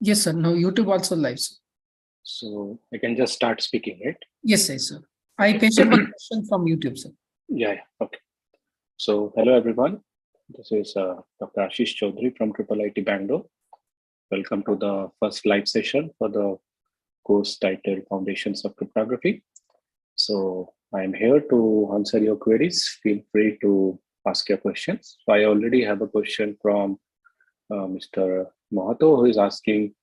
Yes, sir. Now YouTube also live, sir. So I can just start speaking, right? Yes, sir. I pasted one question from YouTube, sir. Yeah. Okay. So hello, everyone. This is Dr. Ashish Chaudhary from IIIT Bangalore. Welcome to the first live session for the course titled Foundations of Cryptography. So I'm here to answer your queries. Feel free to ask your questions. So I already have a question from Mr. Mahato, who is asking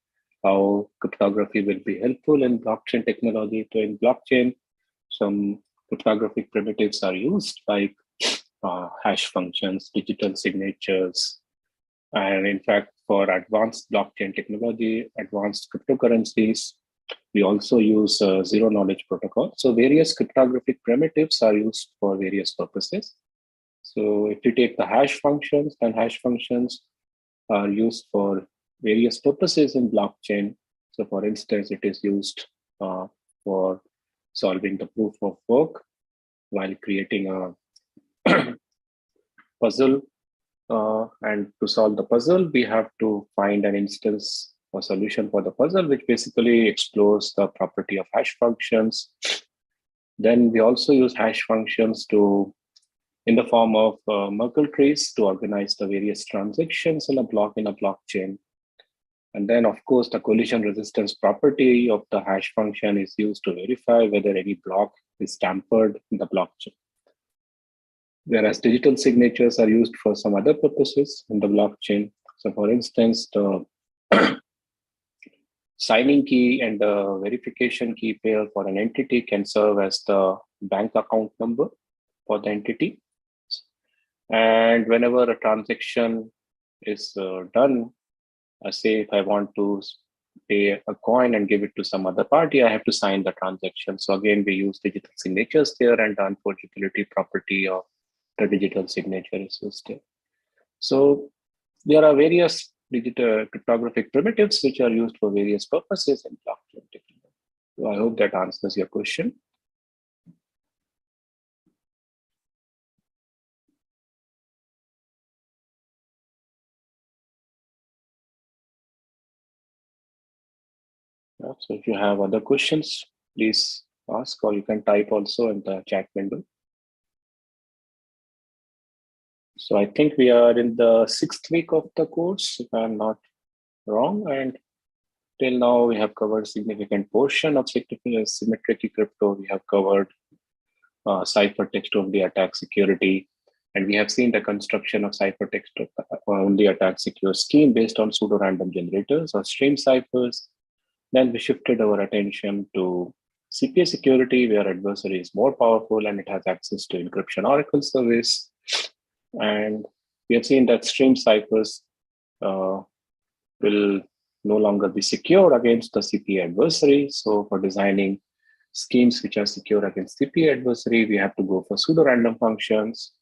how cryptography will be helpful in blockchain technology. So in blockchain, some cryptographic primitives are used like hash functions, digital signatures, and in fact, for advanced blockchain technology, advanced cryptocurrencies, we also use zero knowledge protocol. So various cryptographic primitives are used for various purposes. So if you take the hash functions, then hash functions are used for various purposes in blockchain. So for instance, it is used for solving the proof of work while creating a puzzle. And to solve the puzzle, we have to find an instance or solution for the puzzle, which basically explores the property of hash functions. Then we also use hash functions in the form of Merkle trees to organize the various transactions in a blockchain. And then, of course, the collision resistance property of the hash function is used to verify whether any block is tampered in the blockchain. Whereas digital signatures are used for some other purposes in the blockchain. So for instance, the signing key and the verification key pair for an entity can serve as the bank account number for the entity. And whenever a transaction is done, say if I want to pay a coin and give it to some other party, I have to sign the transaction. So again, we use digital signatures there, and the unforgeability property of the digital signature is used there. So there are various digital cryptographic primitives which are used for various purposes in blockchain technology. So I hope that answers your question. Yeah, so if you have other questions, please ask, or you can type also in the chat window. So I think we are in the 6th week of the course, if I'm not wrong. And till now, we have covered significant portion of symmetric crypto. We have covered ciphertext only attack security. And we have seen the construction of ciphertext only attack secure scheme based on pseudo-random generators or stream ciphers. Then we shifted our attention to CPA security, where adversary is more powerful and it has access to encryption oracle service. And we have seen that stream ciphers will no longer be secure against the CPA adversary. So for designing schemes which are secure against CPA adversary, we have to go for pseudo-random functions.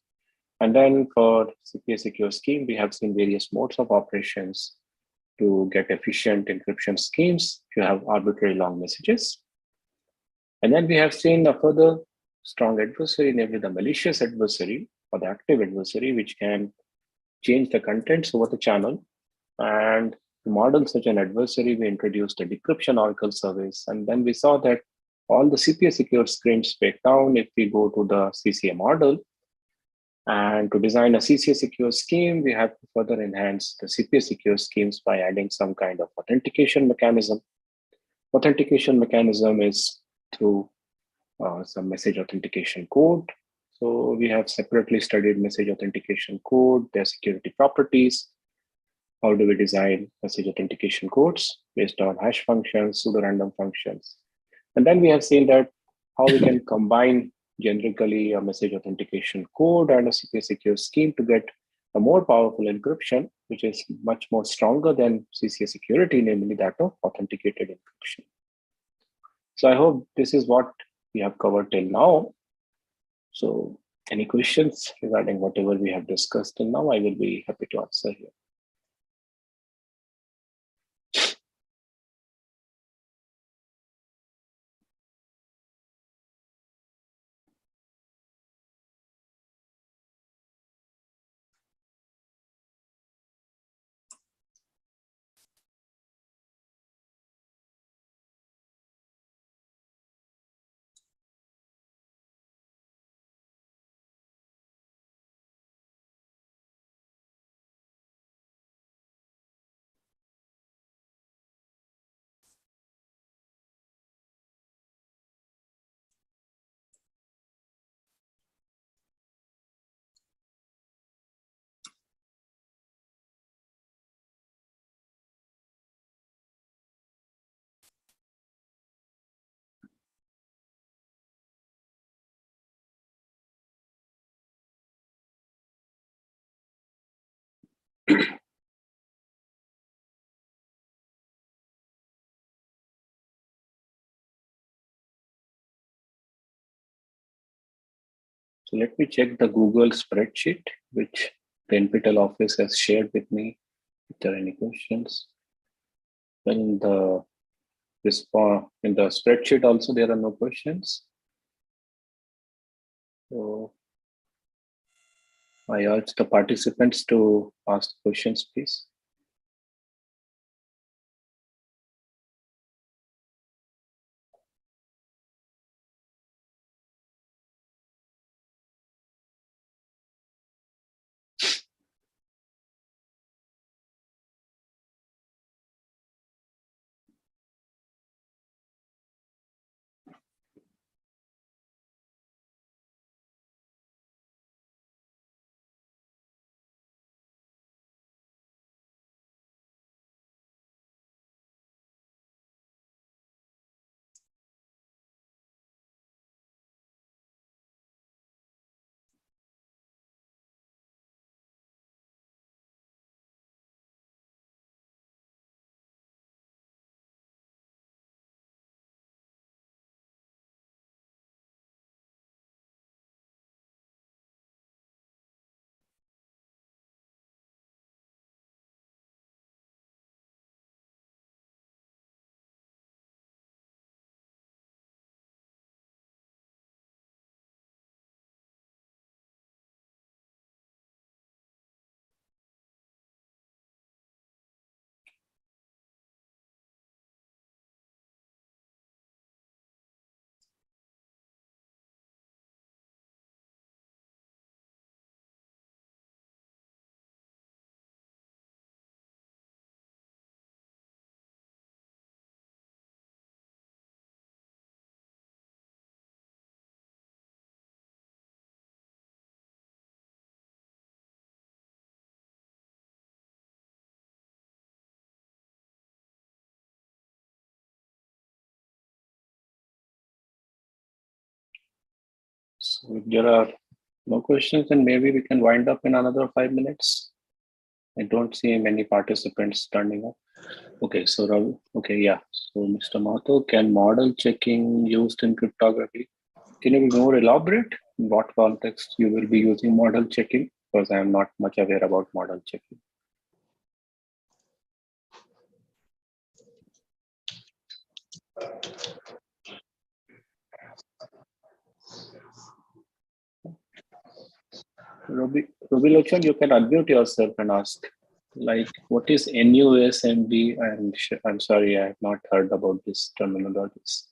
And then for CPA secure scheme, we have seen various modes of operations to get efficient encryption schemes if you have arbitrary long messages. And then we have seen a further strong adversary, namely the malicious adversary or the active adversary, which can change the contents over the channel. And to model such an adversary, we introduced a decryption oracle service. And then we saw that all the CPA secure schemes break down if we go to the CCA model. And to design a CCA secure scheme, we have to further enhance the CPA secure schemes by adding some kind of authentication mechanism. Authentication mechanism is through some message authentication code. So we have separately studied message authentication code, their security properties. How do we design message authentication codes based on hash functions, pseudo-random functions? And then we have seen that how we can combine generically a message authentication code and a CPA secure scheme to get a more powerful encryption, which is much more stronger than CCA security, namely that of authenticated encryption. So I hope this is what we have covered till now. So any questions regarding whatever we have discussed till now, I will be happy to answer here. So let me check the Google spreadsheet, which the NPTEL office has shared with me. If there are any questions, in the spreadsheet also there are no questions. So I urge the participants to ask questions, please. So if there are no questions, then maybe we can wind up in another 5 minutes. I don't see many participants turning up. Okay, so okay, yeah. So Mr. Mato, can model checking used in cryptography? Can you be more elaborate? In what context you will be using model checking? Because I am not much aware about model checking. Ruby Lochan, you can unmute yourself and ask, like, what is NUSMB? I'm sorry, I have not heard about this terminologies.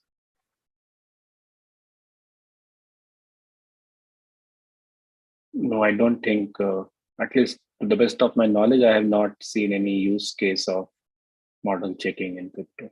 No, I don't think, at least to the best of my knowledge, I have not seen any use case of model checking in crypto.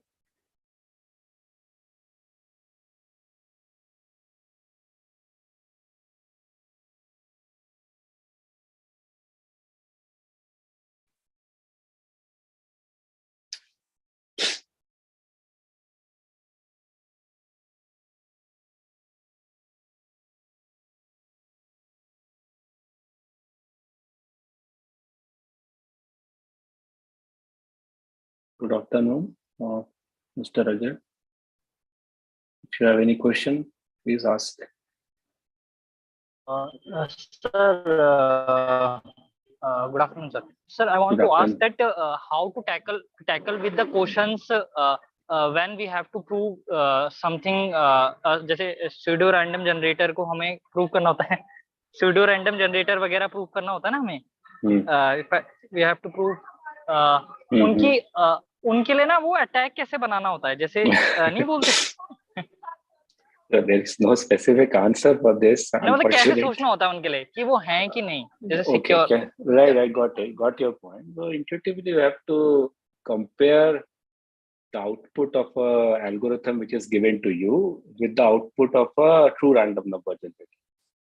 Good afternoon, Mr. Rajat. If you have any question, please ask. Sir, good afternoon, sir. Sir, I want to ask that how to tackle with the questions when we have to prove something. जैसे pseudo random generator को हमें prove करना होता है, pseudo random generator वगैरह prove करना होता है ना हमें. If we have to prove उनके लिए ना वो अटैक कैसे बनाना होता है, जैसे नहीं बोलते. So there is no specific answer for this. मतलब कैसे सोचना होता है उनके लिए कि वो हैं कि नहीं, जैसे secure. Okay, right, got your point. So intuitively, you have to compare the output of a algorithm which is given to you with the output of a true random number generator.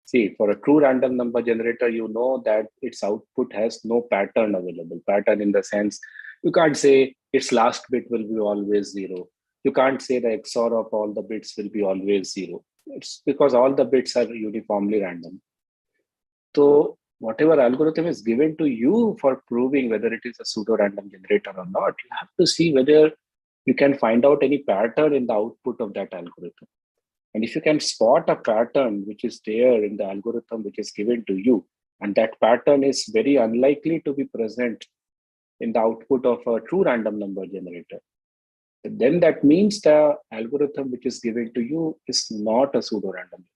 See, for a true random number generator, you know that its output has no pattern available. Pattern in the sense, you can't say its last bit will be always 0. You can't say the XOR of all the bits will be always 0. It's because all the bits are uniformly random. So whatever algorithm is given to you for proving whether it is a pseudo-random generator or not, you have to see whether you can find out any pattern in the output of that algorithm. And if you can spot a pattern which is there in the algorithm which is given to you, and that pattern is very unlikely to be present in the output of a true random number generator, then that means the algorithm which is given to you is not a pseudo-random generator.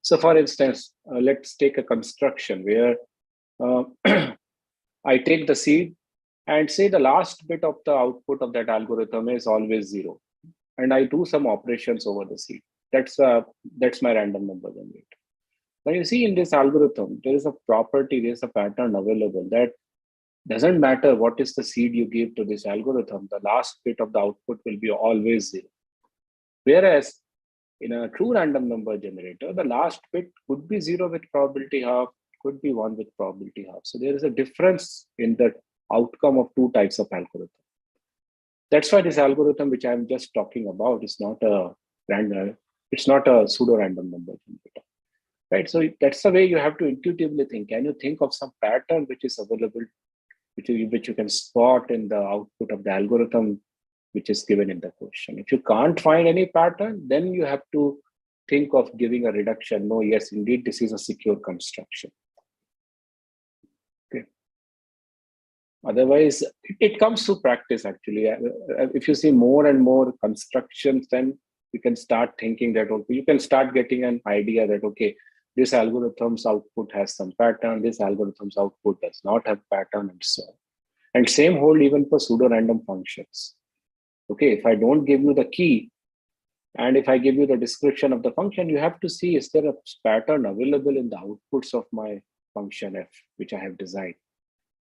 So for instance, let's take a construction where I take the seed and say the last bit of the output of that algorithm is always 0. And I do some operations over the seed. That's my random number generator. Now you see in this algorithm, there is a property, there is a pattern available that doesn't matter what is the seed you give to this algorithm, the last bit of the output will be always 0. Whereas in a true random number generator, the last bit could be 0 with probability half, could be 1 with probability half. So there is a difference in the outcome of two types of algorithm. That's why this algorithm, which I'm just talking about, is not a random, it's not a pseudo-random number generator. Right? So that's the way you have to intuitively think. Can you think of some pattern which is available, which you can spot in the output of the algorithm which is given in the question? If you can't find any pattern, then you have to think of giving a reduction. No, yes, indeed, this is a secure construction. Okay. Otherwise, it comes to practice actually. If you see more and more constructions, then you can start thinking that, okay, you can start getting an idea that, okay, this algorithm's output has some pattern, this algorithm's output does not have pattern, and so on. And same hold even for pseudo-random functions. Okay, if I don't give you the key, and if I give you the description of the function, you have to see, is there a pattern available in the outputs of my function f, which I have designed?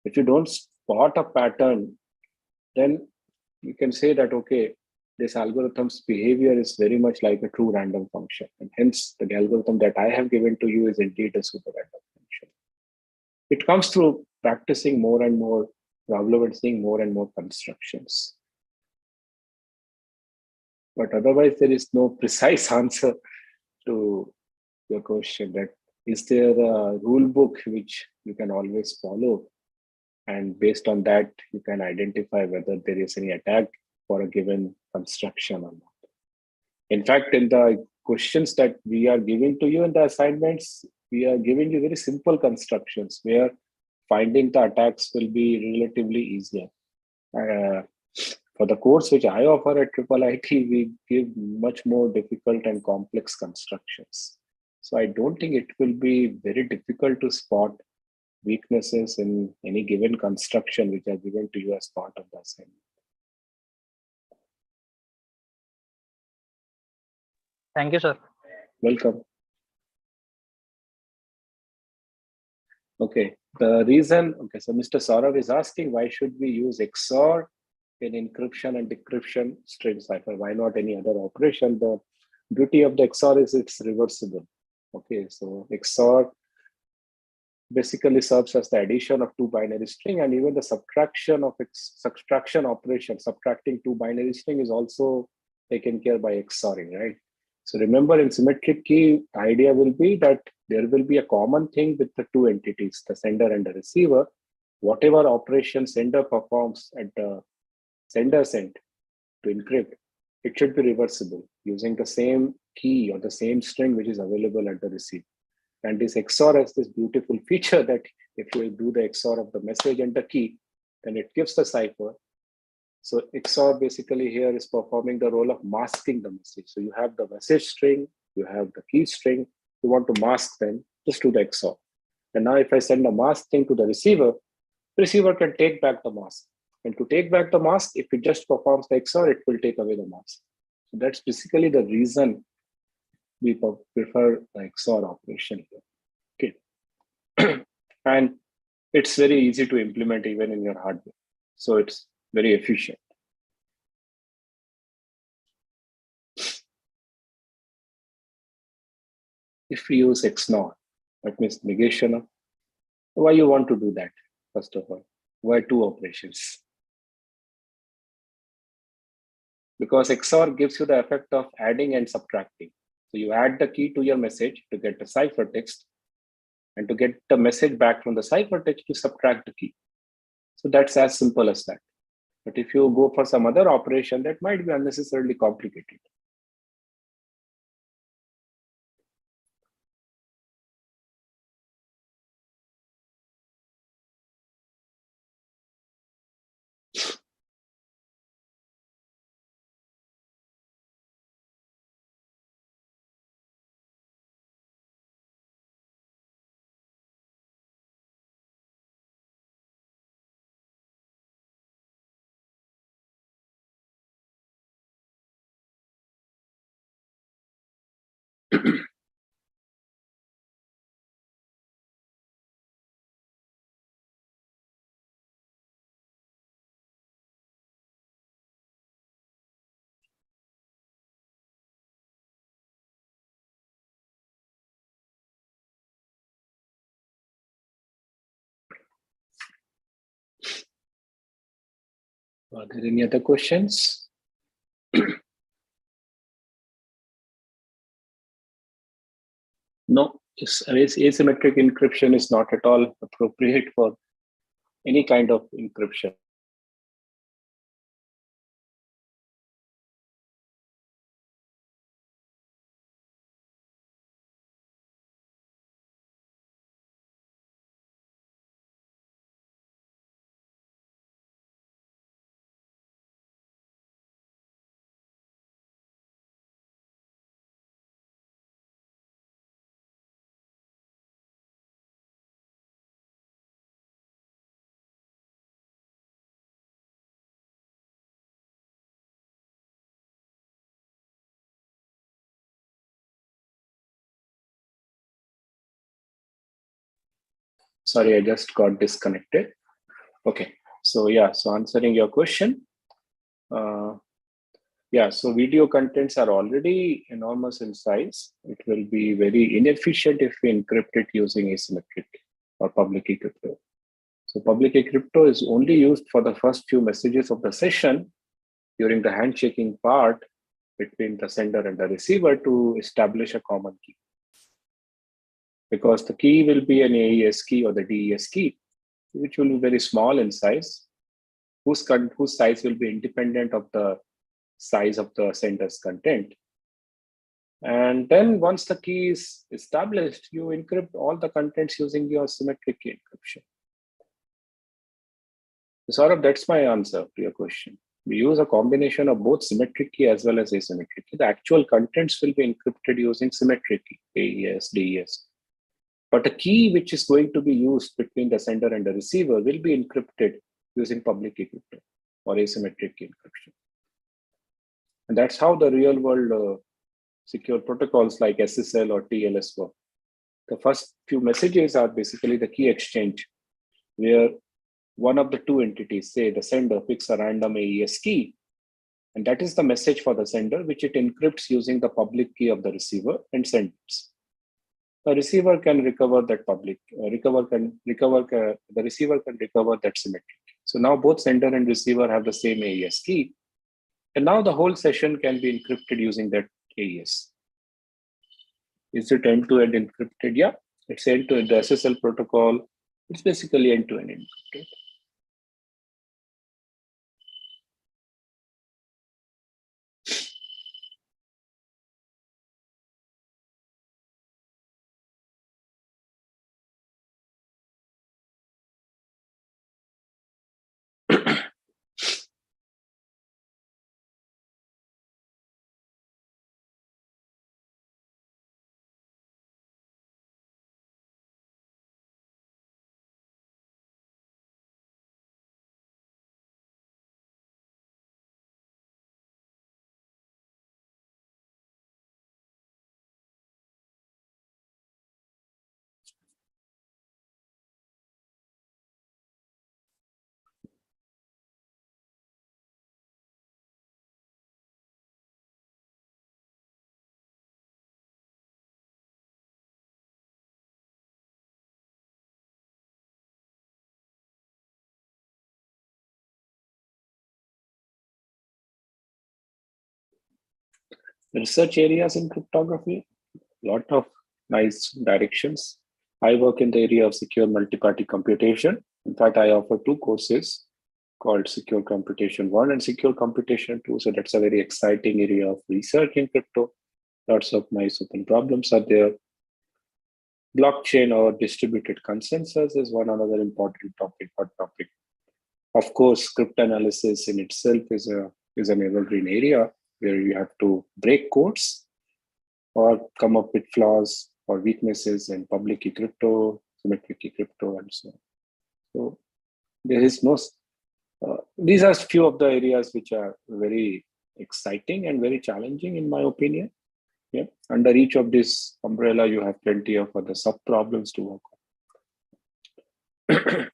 If you don't spot a pattern, then you can say that, okay, this algorithm's behavior is very much like a true random function. And hence, the algorithm that I have given to you is indeed a pseudo-random function. It comes through practicing more and more problem and seeing more and more constructions. But otherwise, there is no precise answer to your question that is there a rule book which you can always follow? And based on that, you can identify whether there is any attack for a given construction or not. In fact, in the questions that we are giving to you in the assignments, we are giving you very simple constructions where finding the attacks will be relatively easier. For the course which I offer at IIIT, we give much more difficult and complex constructions. So I don't think it will be very difficult to spot weaknesses in any given construction which are given to you as part of the assignment. Thank you, sir. Welcome. Okay, the reason, okay, so Mr. Saurav is asking, why should we use XOR in encryption and decryption string cipher? Why not any other operation? The beauty of the XOR is it's reversible. Okay, so XOR basically serves as the addition of two binary string, and even the subtraction operation, subtracting two binary string, is also taken care by XORing, right? So remember, in symmetric key, the idea will be that there will be a common thing with the two entities, the sender and the receiver. Whatever operation sender performs at the sender's end to encrypt, it should be reversible using the same key or the same string which is available at the receiver. And this XOR has this beautiful feature that if you do the XOR of the message and the key, then it gives the cipher. So XOR basically here is performing the role of masking the message. So you have the message string, you have the key string, you want to mask them, just do the XOR. And now if I send a mask thing to the receiver can take back the mask. And to take back the mask, if it just performs the XOR, it will take away the mask. So that's basically the reason we prefer the XOR operation here. Okay. And it's very easy to implement even in your hardware. So it's very efficient. If we use XNOR, that means negation of, why you want to do that, first of all? Why two operations? Because XOR gives you the effect of adding and subtracting. So you add the key to your message to get the ciphertext, And to get the message back from the ciphertext, you subtract the key. So that's as simple as that. But if you go for some other operation, that might be unnecessarily complicated. Are there any other questions? No, asymmetric encryption is not at all appropriate for any kind of encryption. Sorry, I just got disconnected. Okay, so yeah, so answering your question. Yeah, so video contents are already enormous in size. It will be very inefficient if we encrypt it using asymmetric or public key crypto. So public key crypto is only used for the first few messages of the session during the handshaking part between the sender and the receiver to establish a common key. Because the key will be an AES key or the DES key, which will be very small in size, whose size will be independent of the size of the sender's content. And then once the key is established, you encrypt all the contents using your symmetric key encryption. So Saurabh, that's my answer to your question. We use a combination of both symmetric key as well as asymmetric key. The actual contents will be encrypted using symmetric key, AES, DES. But a key which is going to be used between the sender and the receiver will be encrypted using public key crypto or asymmetric key encryption. And that's how the real world secure protocols like SSL or TLS work. The first few messages are basically the key exchange, where one of the two entities, say the sender, picks a random AES key, and that is the message for the sender, which it encrypts using the public key of the receiver and sends. The receiver can recover that the receiver can recover that symmetric. So now both sender and receiver have the same AES key, and now the whole session can be encrypted using that AES. Is it end-to-end encrypted? Yeah, it's end-to-end. The SSL protocol, it's basically end-to-end encrypted. Research areas in cryptography, lot of nice directions. I work in the area of secure multi-party computation. In fact, I offer two courses called Secure Computation 1 and Secure Computation 2. So that's a very exciting area of research in crypto. Lots of nice open problems are there. Blockchain or distributed consensus is one another important topic, hot topic. Of course, cryptanalysis in itself is an evergreen area where you have to break codes or come up with flaws or weaknesses in public key crypto, symmetric key crypto, and so on. So there is no. These are few of the areas which are very exciting and very challenging, in my opinion. Yeah. Under each of this umbrella, you have plenty of other sub problems to work on.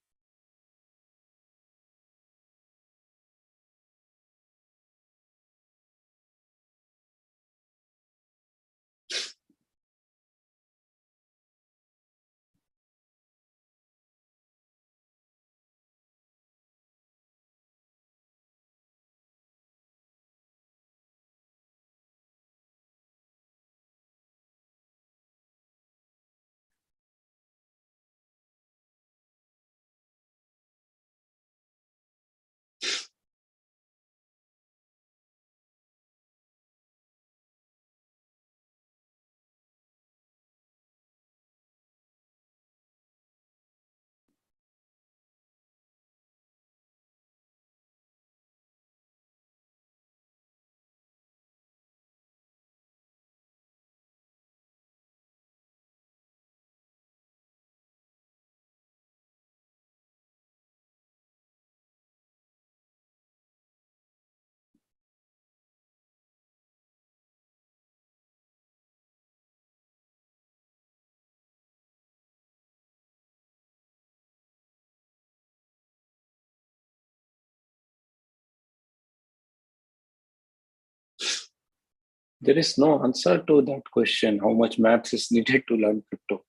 There is no answer to that question, how much maths is needed to learn crypto.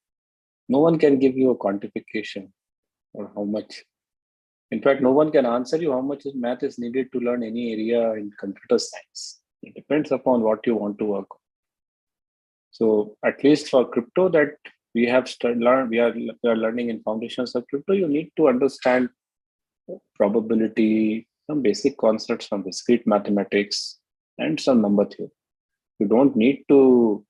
No one can give you a quantification or how much. In fact, no one can answer you how much math is needed to learn any area in computer science. It depends upon what you want to work on. So at least for crypto that we have learned, we are learning in foundations of crypto, you need to understand probability, some basic concepts from discrete mathematics, and some number theory. You don't need to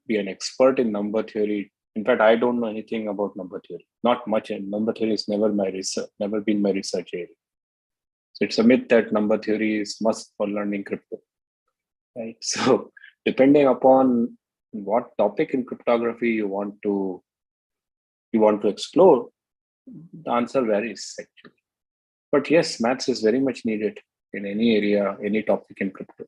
be an expert in number theory. In fact, I don't know anything about number theory. Not much. And number theory is never been my research area. So it's a myth that number theory is must for learning crypto. Right. So depending upon what topic in cryptography you want to explore, the answer varies actually. But yes, maths is very much needed in any area, any topic in crypto.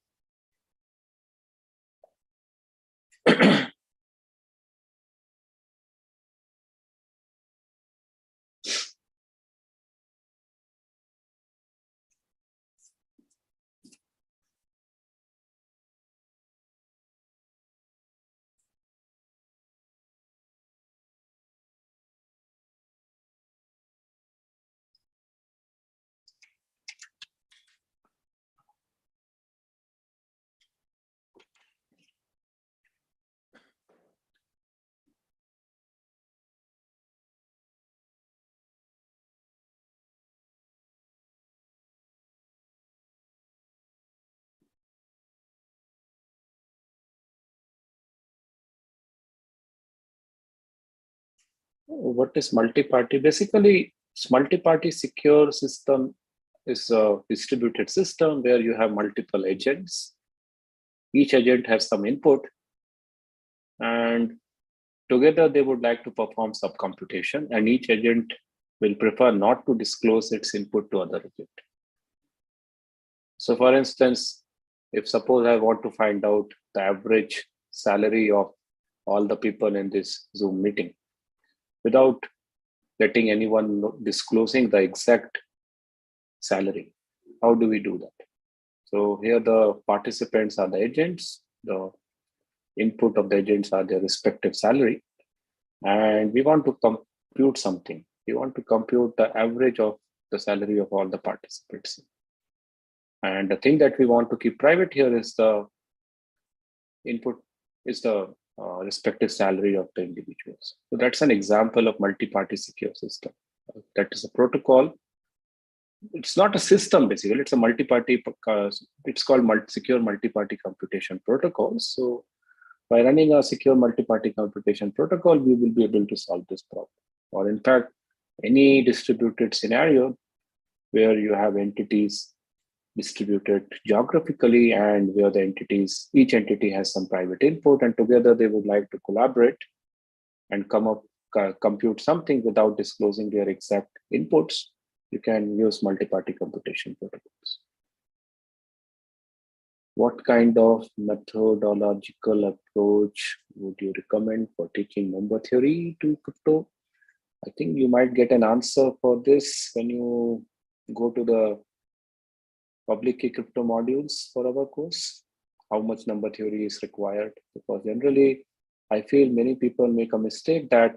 What is multi-party? Basically, multi-party secure system is a distributed system where you have multiple agents. Each agent has some input, and together they would like to perform some computation, and each agent will prefer not to disclose its input to other agent. So for instance, if suppose I want to find out the average salary of all the people in this Zoom meeting, without letting anyone know, disclosing the exact salary. How do we do that? So here the participants are the agents, the input of the agents are their respective salary, and we want to compute something. We want to compute the average of the salary of all the participants. And the thing that we want to keep private here is the input, is the respective salary of the individuals. So that's an example of multi-party secure system. That is a protocol. It's not a system, basically. It's a multi-party. It's called secure multi-party computation protocol. So by running a secure multi-party computation protocol, we will be able to solve this problem. Or in fact, any distributed scenario where you have entities distributed geographically and where each entity has some private input, and together they would like to collaborate and compute something without disclosing their exact inputs, you can use multi-party computation protocols. What kind of methodological approach would you recommend for teaching number theory to crypto? I think you might get an answer for this when you go to the public key crypto modules for our course, how much number theory is required. Because generally, I feel many people make a mistake that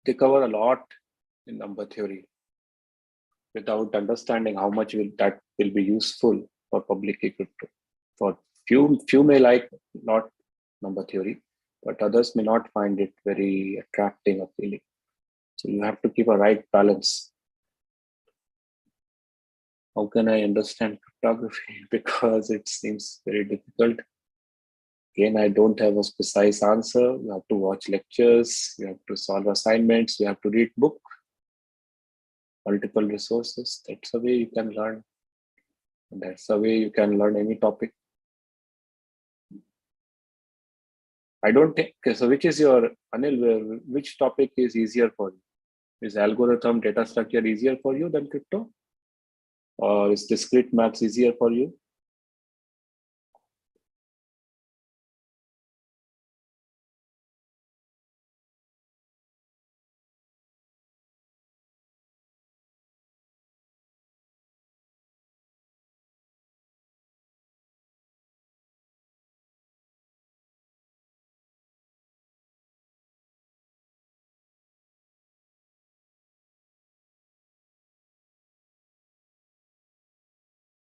they cover a lot in number theory without understanding how much that will be useful for public key crypto. For few may like not number theory, but others may not find it very attracting or appealing. So you have to keep a right balance. How can I understand cryptography? Because it seems very difficult. Again, I don't have a precise answer. You have to watch lectures, you have to solve assignments, you have to read book, multiple resources. That's the way you can learn. And that's the way you can learn any topic. I don't think, okay, so which is your, Anil, which topic is easier for you? Is algorithm data structure easier for you than crypto? Or is discrete maths easier for you?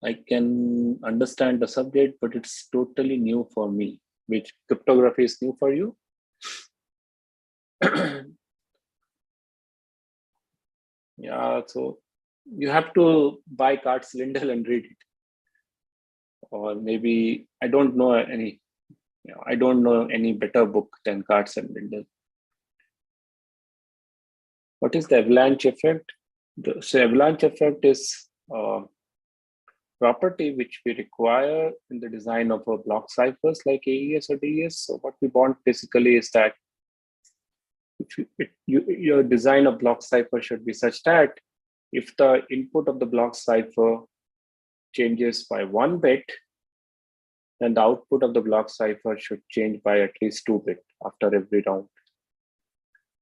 I can understand the subject, but it's totally new for me. Which cryptography is new for you? Yeah, so you have to buy Cart's Lindell and read it. Or maybe I don't know any better book than Cart's and Lindell. What is the avalanche effect? So avalanche effect is property which we require in the design of a block ciphers like AES or DES. So what we want basically is that your design of block cipher should be such that if the input of the block cipher changes by 1 bit, then the output of the block cipher should change by at least 2 bits after every round.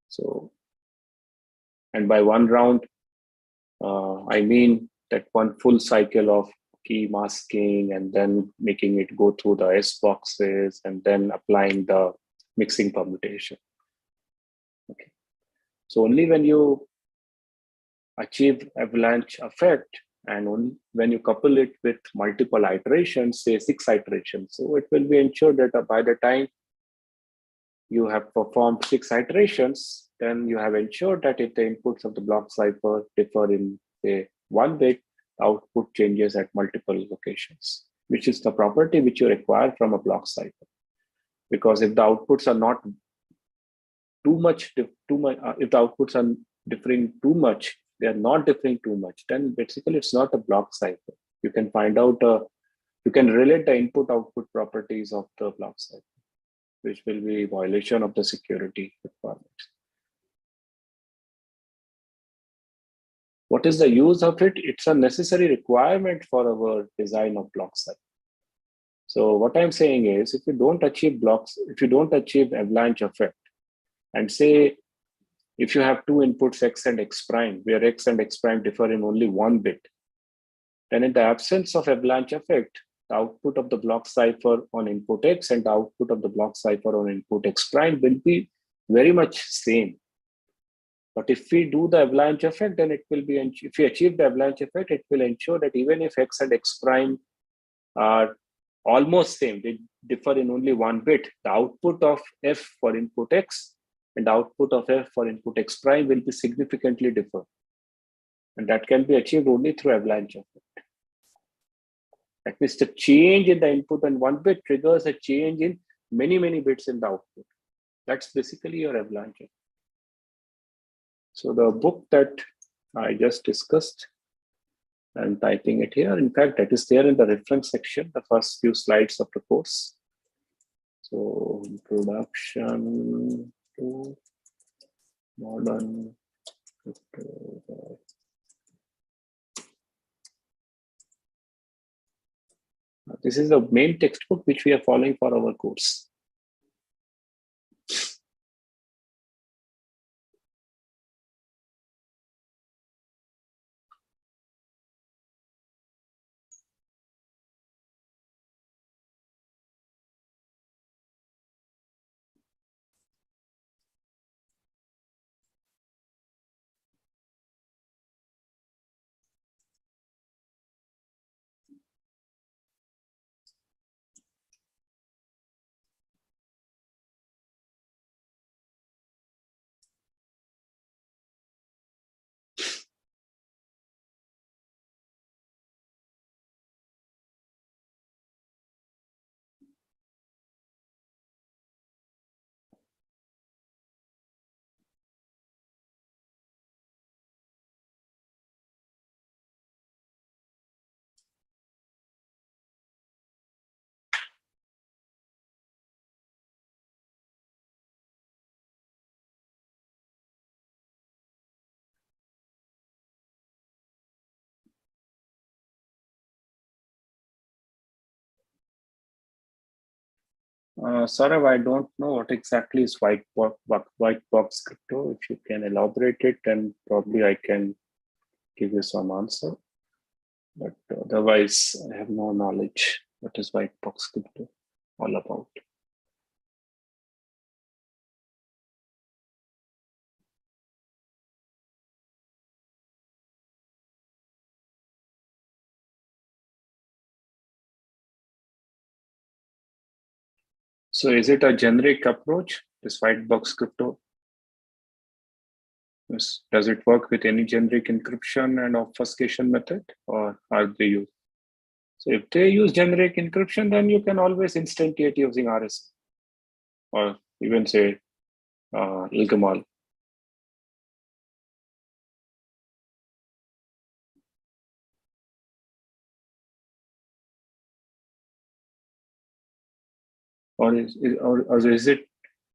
So, and by one round, I mean that one full cycle of key masking and then making it go through the S boxes and then applying the mixing permutation. Okay. So only when you achieve avalanche effect and when you couple it with multiple iterations, say 6 iterations, so it will be ensured that by the time you have performed 6 iterations, then you have ensured that if the inputs of the block cipher differ in say 1 bit, output changes at multiple locations, which is the property which you require from a block cipher. Because if the outputs are not too much, if the outputs are differing too much, they are not differing too much, then basically it's not a block cipher. You can find out, you can relate the input-output properties of the block cipher, which will be a violation of the security requirements. What is the use of it? It's a necessary requirement for our design of block cipher. So what I'm saying is, if you don't achieve avalanche effect, and say if you have 2 inputs x and x prime, where x and x prime differ in only 1 bit, then in the absence of avalanche effect, the output of the block cipher on input x and the output of the block cipher on input x prime will be very much same. But if we do the avalanche effect, then it will be, if we achieve the avalanche effect, it will ensure that even if x and x prime are almost same, differ in only one bit, the output of F for input X and the output of F for input X prime will be significantly different. And that can be achieved only through avalanche effect. That means the change in the input in one bit triggers a change in many, many bits in the output. That's basically your avalanche effect. So the book that I just discussed, I'm typing it here. In fact, that is there in the reference section, the first few slides of the course. So introduction to modern cryptography. This is the main textbook which we are following for our course. Saurav, I don't know what exactly is white box crypto. If you can elaborate it, then probably I can give you some answer. But otherwise, I have no knowledge what is white box crypto all about. So is it a generic approach, this white box crypto? Does it work with any generic encryption and obfuscation method, or are they used? So if they use generic encryption, then you can always instantiate using RSA, or even say Ilgamal. Or is it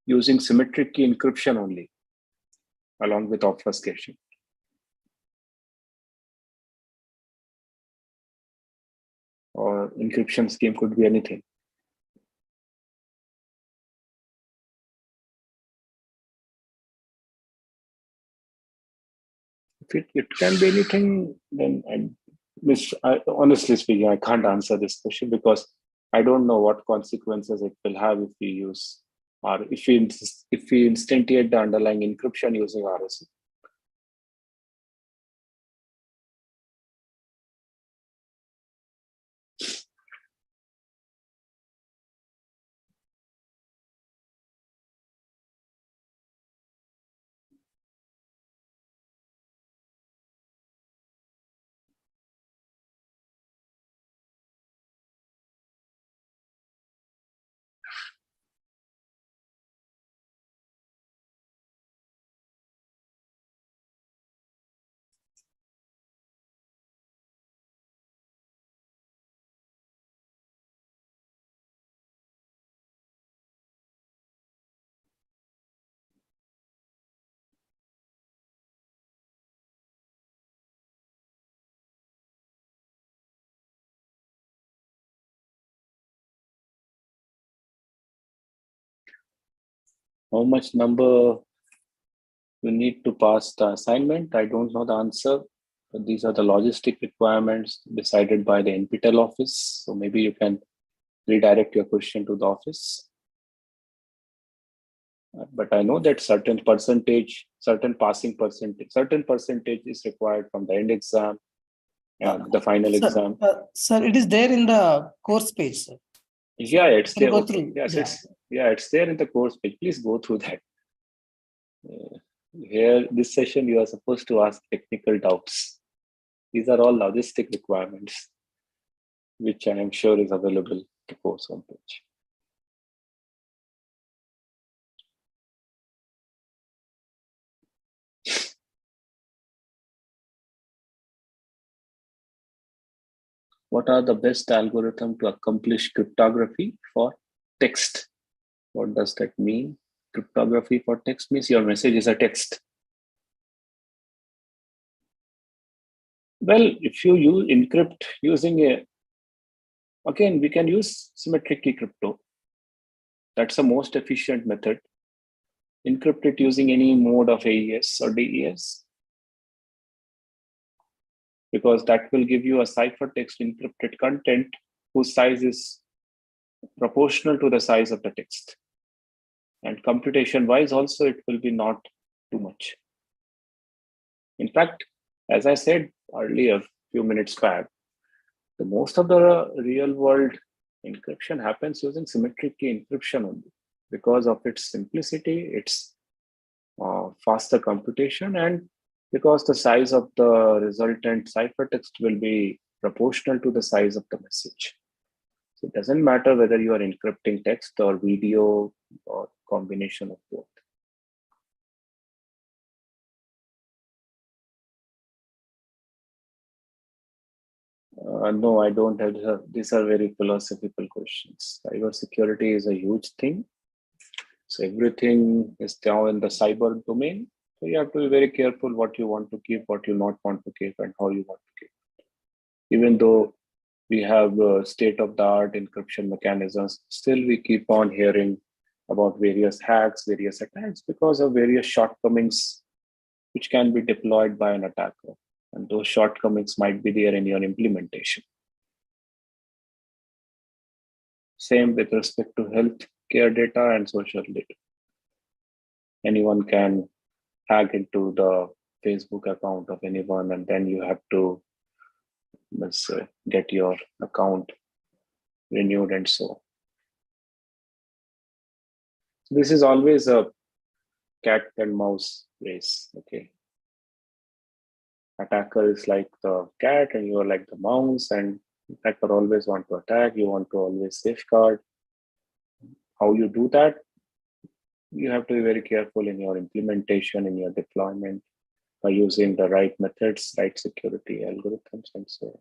using symmetric key encryption only, along with obfuscation? Or encryption scheme could be anything. If it can be anything, then honestly speaking, I can't answer this question because I don't know what consequences it will have if we use, or if we instantiate the underlying encryption using RSA. How much number you need to pass the assignment? I don't know the answer, but these are the logistic requirements decided by the NPTEL office. So maybe you can redirect your question to the office. But I know that certain passing percentage is required from the end exam, the final exam. Sir, it is there in the course page, sir. Yeah, it's Can there. go Okay. through. Yes, Yeah. it's there in the course page. Please go through that. Here, this session, you are supposed to ask technical doubts. These are all logistic requirements, which I am sure is available in the course homepage. What are the best algorithm to accomplish cryptography for text? What does that mean? Cryptography for text means your message is a text. Well, if you encrypt using again, we can use symmetric key crypto. That's the most efficient method. Encrypt it using any mode of AES or DES, because that will give you a ciphertext encrypted content whose size is proportional to the size of the text. And computation wise also, it will be not too much. In fact, as I said earlier, few minutes back, the most of the real world encryption happens using symmetric key encryption only, because of its simplicity, its faster computation, and because the size of the resultant ciphertext will be proportional to the size of the message. So it doesn't matter whether you are encrypting text or video or combination of both. No, I don't have. These are very philosophical questions. Cybersecurity is a huge thing. So everything is now in the cyber domain. So you have to be very careful what you want to keep, what you not want to keep, and how you want to keep. Even though we have state-of-the-art encryption mechanisms, still we keep on hearing about various hacks, various attacks, because of various shortcomings which can be deployed by an attacker. And those shortcomings might be there in your implementation. Same with respect to healthcare data and social data. Anyone can hack into the Facebook account of anyone, and then you have to get your account renewed and so on. So this is always a cat and mouse race. Okay. Attacker is like the cat and you are like the mouse, and attacker always want to attack. You want to always safeguard. How you do that? You have to be very careful in your implementation, in your deployment, by using the right methods, right security algorithms, and so on.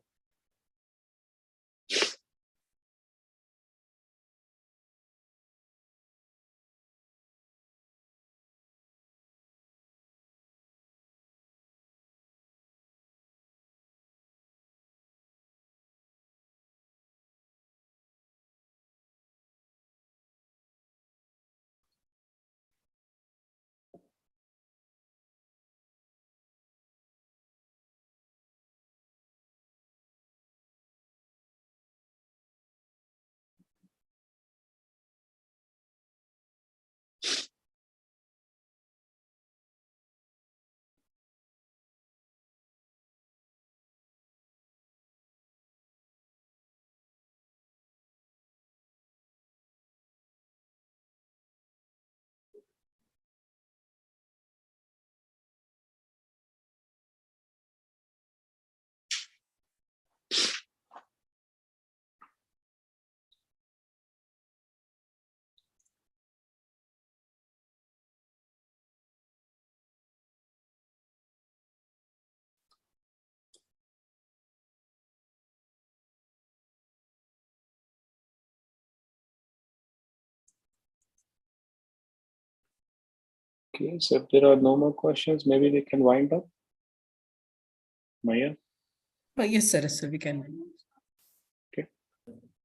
Okay, so if there are no more questions, maybe we can wind up. Maya? Yes, sir. Yes, sir. We can. Okay.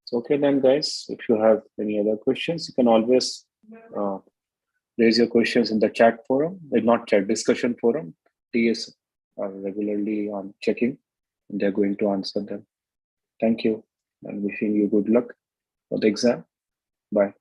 So, okay then, guys, if you have any other questions, you can always raise your questions in the chat forum, not chat, discussion forum. TS are regularly on checking, and they're going to answer them. Thank you, and wishing you good luck for the exam. Bye.